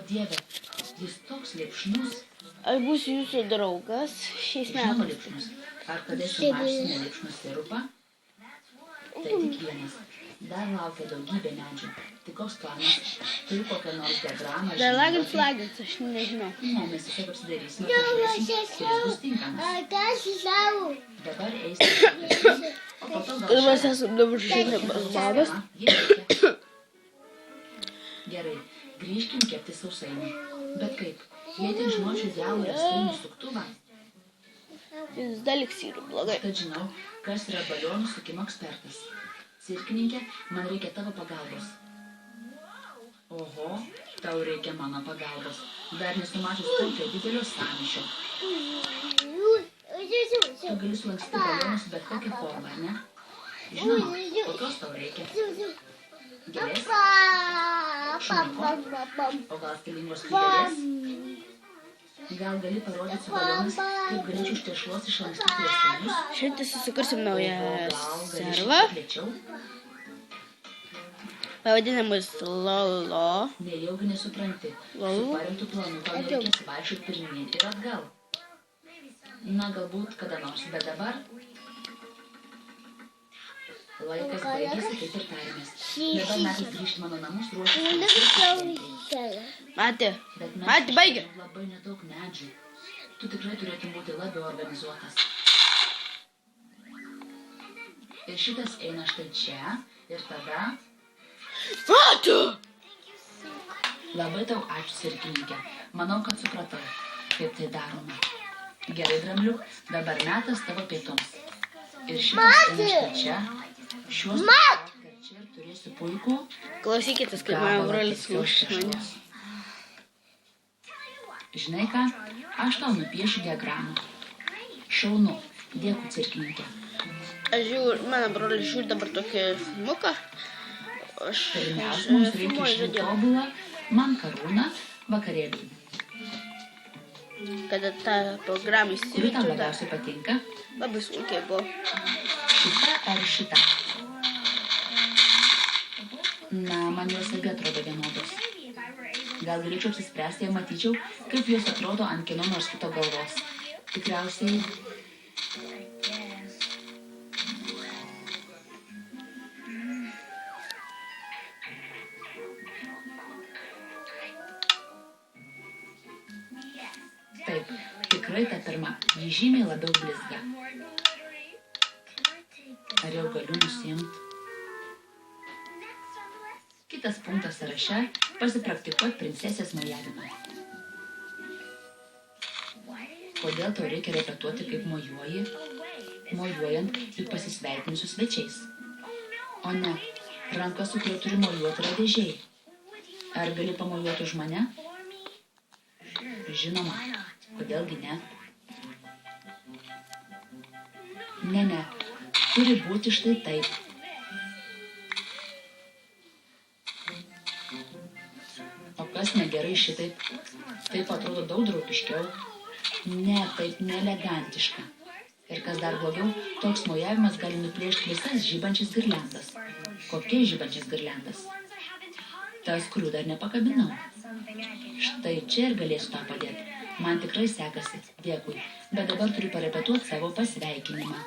Dieve, jis toks liepšnus. Aš būsiu jūsų draugas šiais Žinoma, metais. liepšnus. Ar kada esi mašinė liepšnų sirupą? Tai tik vienas. Dar laukia daugybė medžių. Tai koks planas? Turi kokią nors diagramą? Dar lagins, aš nežinau. Ne, mes tiesiog apsidarysim, pažiūrėsim, kuris bus tinkamas. Dabar eisime, o po to gal Ir mes esam dabar šiandien vadas. Gerai, grįžkim kepti sausainių. Bet kaip? Jei tik žinočiau idealų restaurinių suktuvą, Jis dalyks yra blogai. kad žinau, kas yra balionų sukimo ekspertas. Cirkininkė, man reikia tavo pagalbos. Oho, tau reikia mano pagalbos. Dar nesu mačius tokio didelio sąmyšio. Tu gali sulankstyti balionus bet kokią formą, ar ne? Žinoma, kokios tau reikia? Gėlės? Šuniko? O gal stilingos skrybėlės? Gal gali parodyti su balionais, kaip galėčiau iš tešlos išlankstyti rėsinius? Šiandien susikursim naują Gal gali servą. šiek tiek lėčiau? Pavadinamas Lolo. Nejaugi nesupranti. Lol. Su parengtu planu tau nereikės vaikščioti pirmyn ir atgal. Na, galbūt kada nors, bet dabar laikas baigėsi, kaip ir tarėmės. Dabar metas grįžti mano namus ruoštis. Matė, Bet mes Matė, baigė. turim labai nedaug medžių. Tu tikrai turėtum būti labiau organizuotas. Ir šitas eina štai čia, ir tada... Matė! Labai tau ačiū, cirkininkė. Manau, kad supratau, kaip tai daroma. Gerai, drambliuk, dabar metas tavo pietums. Ir šitas eina štai čia. Šiuos kad čia ir turėsiu puikų Klausykitės, kaip mano brolis už mane. Žinai ką, aš tau nupiešiu diagramą. Šaunu, dėkui, cirkininkė. Aš žiūriu, mano brolis žiūri dabar tokį filmuką. Aš Pirmiausia, mums reikia filmuoju išrinkti žodžiu. tobulą man karūną vakarėliui. Kada tą programą Kuri tau įsivyčiau, dar labiausiai patinka? labai sunkiai buvo. Šita ar šita? Na, man jos abi atrodo vienodos. Gal galėčiau apsispręsti, jei matyčiau, kaip jos atrodo ant kieno nors kito galvos. Tikriausiai... Taip, tikrai ta pirma, ji žymiai labiau blizga. Ar jau galiu nusimti? Kitas punktas sąraše – pasipraktikuoti princesės mojavimą. Kodėl tau reikia repetuoti, kaip mojuoji? Mojuojant, juk pasisveikini su svečiais. O ne, ranka, su kuria turi mojuoti, yra dėžiai. Ar gali pamojuoti už mane? Žinoma, kodėlgi ne? Ne, turi būti štai taip. O kas negerai šitaip? Taip atrodo daug draugiškiau. Ne, taip neelegantiška. Ir kas dar blogiau, toks mojavimas gali nuplėšti visas žibančias girliandas. Kokias žibančias girliandas? Tas, kurių dar nepakabinau. Štai čia ir galėsiu tą padėti. Man tikrai sekasi, dėkui. Bet dabar turiu parepetuoti savo pasveikinimą.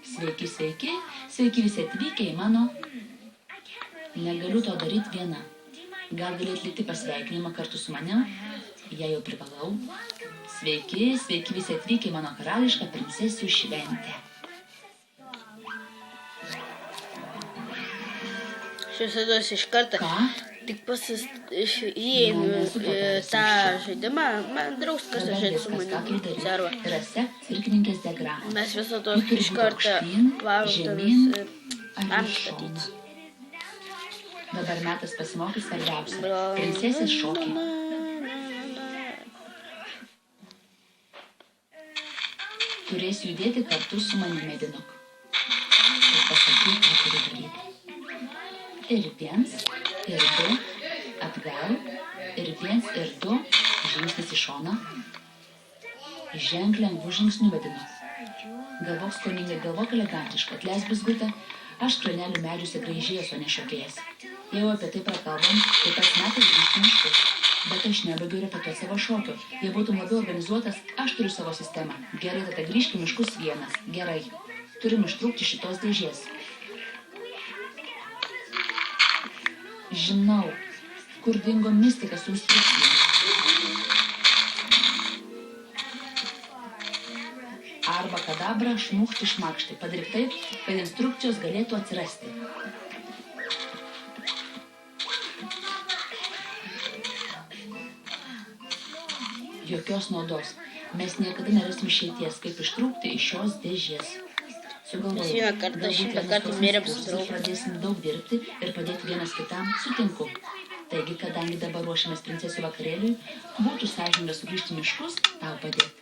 Sveiki, sveiki, sveiki visi atvykę į mano... Negaliu to daryti viena. Gal gali atlikti pasveikinimą kartu su manim? Jei jau privalau. Sveiki, sveiki visi atvykę į mano karališką princesių šventę. Šios įduos iš karto. Ką? Tik įeinu į tą žaidimą, man drauskas žaidė su manim servą. Rase cirkininkės diagramą. Mes visą to Ji turi iš būti karto aukštyn, varom žemyn tomis ar į man šoną. statyti. Dabar metas pasimokyti svarbiausia. Princesės šokį. Turėsiu judėti kartu su manimi, Medinuk. Ir pasakyk, ką turiu daryti. Ir viens, ir du, atgal, ir viens, ir du, žingsnis į šoną. Ženk lengvų žingsnių, Medinuk. Galvok skoningai, galvok elegantiškai, atleisk blizgutę. Aš kranelių medžiuose graižėjas, o ne šokėjas. Jau apie tai prakalbam, tai pats metas grįžti miškus. Bet aš nebaigiu repetuoti savo šokio. Jei būtum labiau organizuotas, aš turiu savo sistemą. Gerai, tada grįžk į miškus vienas. Gerai. Turim ištrūkti šitos dėžės. Žinau, kur dingo mistika su instrukcijom. Arba kadabra, šmuchti, šmakšti. Padaryk taip, kad instrukcijos galėtų atsirasti. Jokios naudos. Mes niekada nerasim išeities, kaip ištrūkti iš šios dėžės. Sugalvojau, galbūt pradėsim daug dirbti ir padėti vienas kitam, sutinku. Taigi, kadangi dabar ruošiamės princesių vakarėliui, būtų sąžininga sugrįžti į miškus, tau padėti.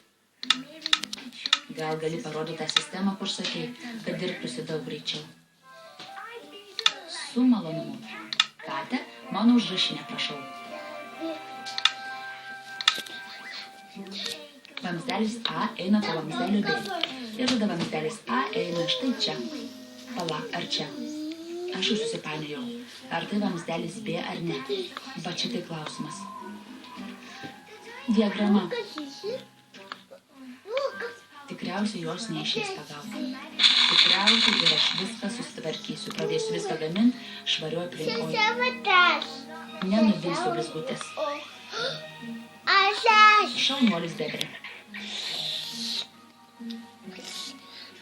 Gal gali parodyti tą sistemą, kur sakei, kad dirbtųsi daug greičiau. Su malonumu. Kate, mano užrašinę prašau. Vamzdelis A eina po vamzdelio B. Ir tada vamzdelis A eina štai čia. Pala, ar čia? Aš jau susipainiojau. Ar tai vamzdelis B ar ne? Va čia tai klausimas. Diagrama. Tikriausiai jos neišės pagauti. Tikriausiai ir aš viską susitvarkysiu. Pradėsiu viską gaminti švarioj aplinkoje. Nenuvilsiu blizgutės. Šaunuolis bebrė.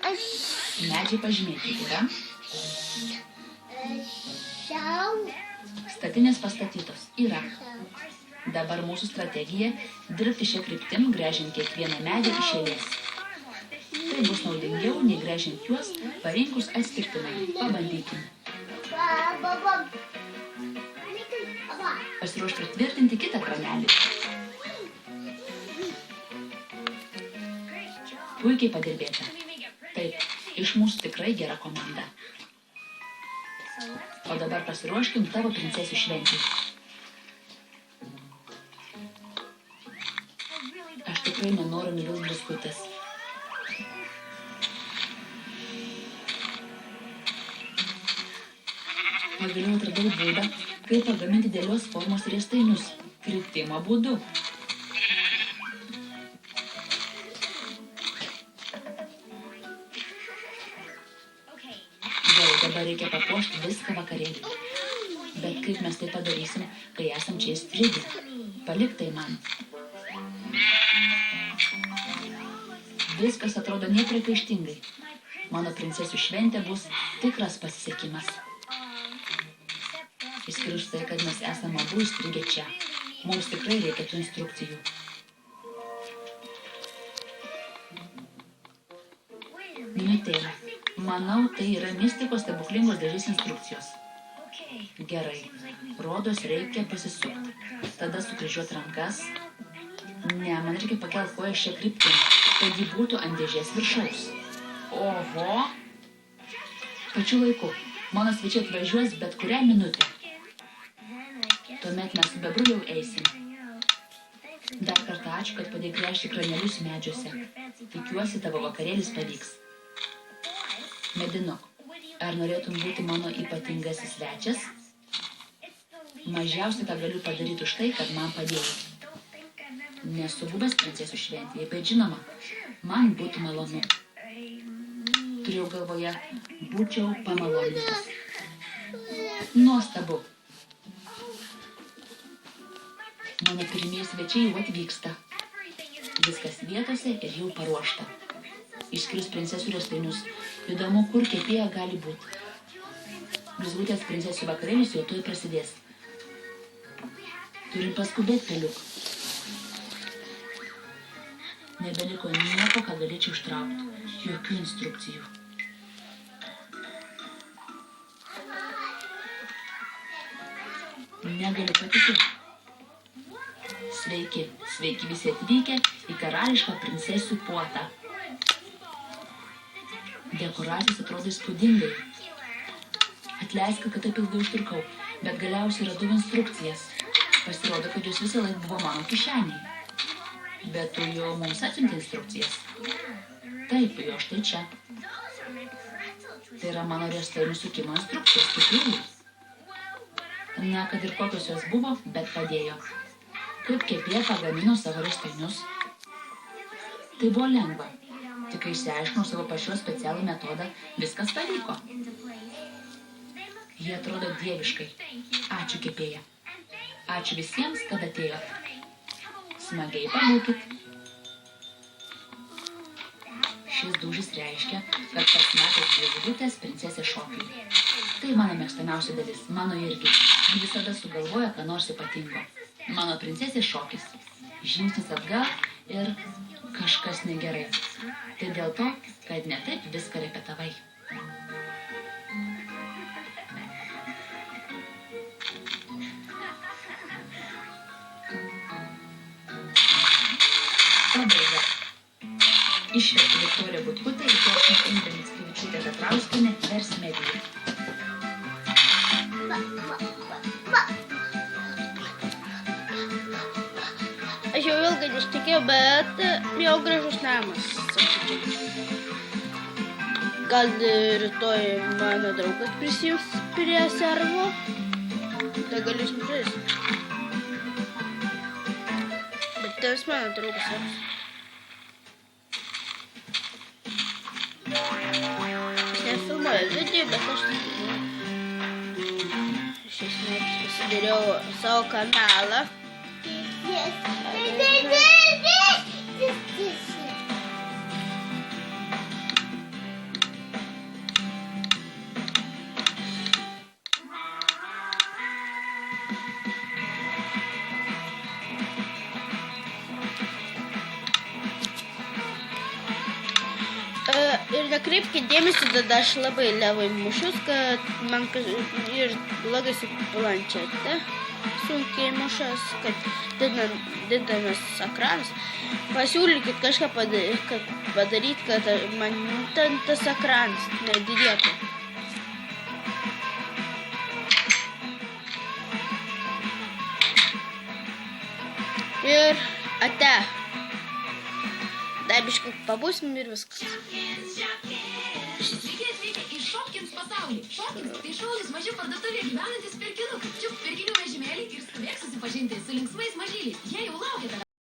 Medžiai pažymėti yra. Statinės pastatytos yra. Dabar mūsų strategija dirbti šią kryptim, gręžiant kiekvieną medį iš eilės. Tai bus naudingiau, nei gręžiant juos, parinkus atskirtinai. Pabandykim. Pasiruoš pritvirtinti kitą kranelį. Puikiai padirbėta. Taip, iš mūsų tikrai gera komanda. O dabar pasiruoškim tavo princesių šventį. Aš tikrai nenoriu nuvilt blizgutės. Pagaliau atradau būdą, kaip pagaminti dėlios formos riestainius. Kritimo būdu. Dabar reikia papuošti viską vakarėlį. Bet kaip mes tai padarysim, kai esam čia įstrigę? Palik tai man. Viskas atrodo nepriekaištingai. Mano princesių šventė bus tikras pasisekimas. Išskyrus tai, kad mes esame abu įstrigę čia. Mums tikrai reikia tų instrukcijų. Minutėlė. Manau, tai yra mistikos stebuklingos dėžės instrukcijos. Gerai. Rodos reikia pasisukti. Tada sukryžiuot rankas. Ne, man reikia pakelti koją šią kryptim, kad ji būtų ant dėžės viršaus. Oho. Pačiu laiku. Mano svečiai atvažiuos bet kurią minutę. Tuomet mes su bebru jau eisim. Dar kartą ačiū, kad padėjai gręžti kranelius medžiuose. Tikiuosi, tavo vakarėlis pavyks. Medinuk, ar norėtum būti mano ypatingasis svečias? Mažiausiai tą galiu padaryti už tai, kad man padėjai. Nesu buvęs princesių šventėje, bet žinoma, man būtų malonu. Turėjau galvoje, būčiau pamalonintas. Nuostabu. Mano pirmieji svečiai jau atvyksta. Viskas vietose ir jau paruošta. Išskyrus princesių riestainius. Įdomu, kur kepėja gali būti. Blizgutės princesių vakarėlis jau tuoj prasidės. Turim paskubėti, peliuk. Nebeliko nieko, ką galėčiau ištraukti. Jokių instrukcijų. Negaliu patikėti. Sveiki, sveiki visi atvykę į karališką princesių puotą. Dekoracijos atrodo įspūdingai. Atleisk, kad taip ilgai užtrukau, bet galiausiai radau instrukcijas. Pasirodo, kad jos visą laiką buvo mano kišeniai. Bet tu jau mums atsiuntė instrukcijas. Taip, jo štai čia. Tai yra mano riestainių sukimo instrukcijos, tikrųjų. Na, kad ir kokios jos buvo, bet padėjo. kaip kepėja pagamino savo riestainius. Tai buvo lengva. Tik kai išsiaiškinau savo pačios specialų metodą, viskas pavyko. Jie atrodo dieviškai. Ačiū kepėja. Ačiū visiems, kad atėjot. Smagiai pabūkit. Šis dūžis reiškia, kad pats metas dviejų princesė šokiui. Tai mano mėgstamiausia dalis, mano irgi. Ji visada sugalvoja, ką nors ypatingo. Mano princesės šokis. Žingsnis atgal ir kažkas negerai. Tai dėl to, kad ne taip viską repetavai. Pabaiga. Išvertė Viktorija Butkutė, Viktorija Indrė Mickevičiūtė Petrauskienė, Vers Media. Aš jau ilgai neštikėjau, bet jau gražus namas, sakyčiau. Gal rytoj mano draugas prisijungs prie servo, tai galėsim žaisti. Bet tas mano draugas servas. Aš nefilmuoju video, bet aš nefilmuoju. Iš esmės pasidariau savo kanalą. Ir nekreipkite dėmesį, tada aš labai levai mušus, kad man ir blogai su planšete sunkiai mušas, kad didelis ekranas. Pasiūlykit kažką padaryti, kad man tas ekranas nedidėtų. Ir ate. Dar biškai pabūsim ir viskas. Sveiki atvykę į Šopkins pasaulį. Šopkins tai šaulis maži parduotuvėje gyvenantis pirkinukas. Čiuk pirkinių vežimėlį ir skubėk susipažinti su linksmais mažyliais. Jie jau laukia tavęs.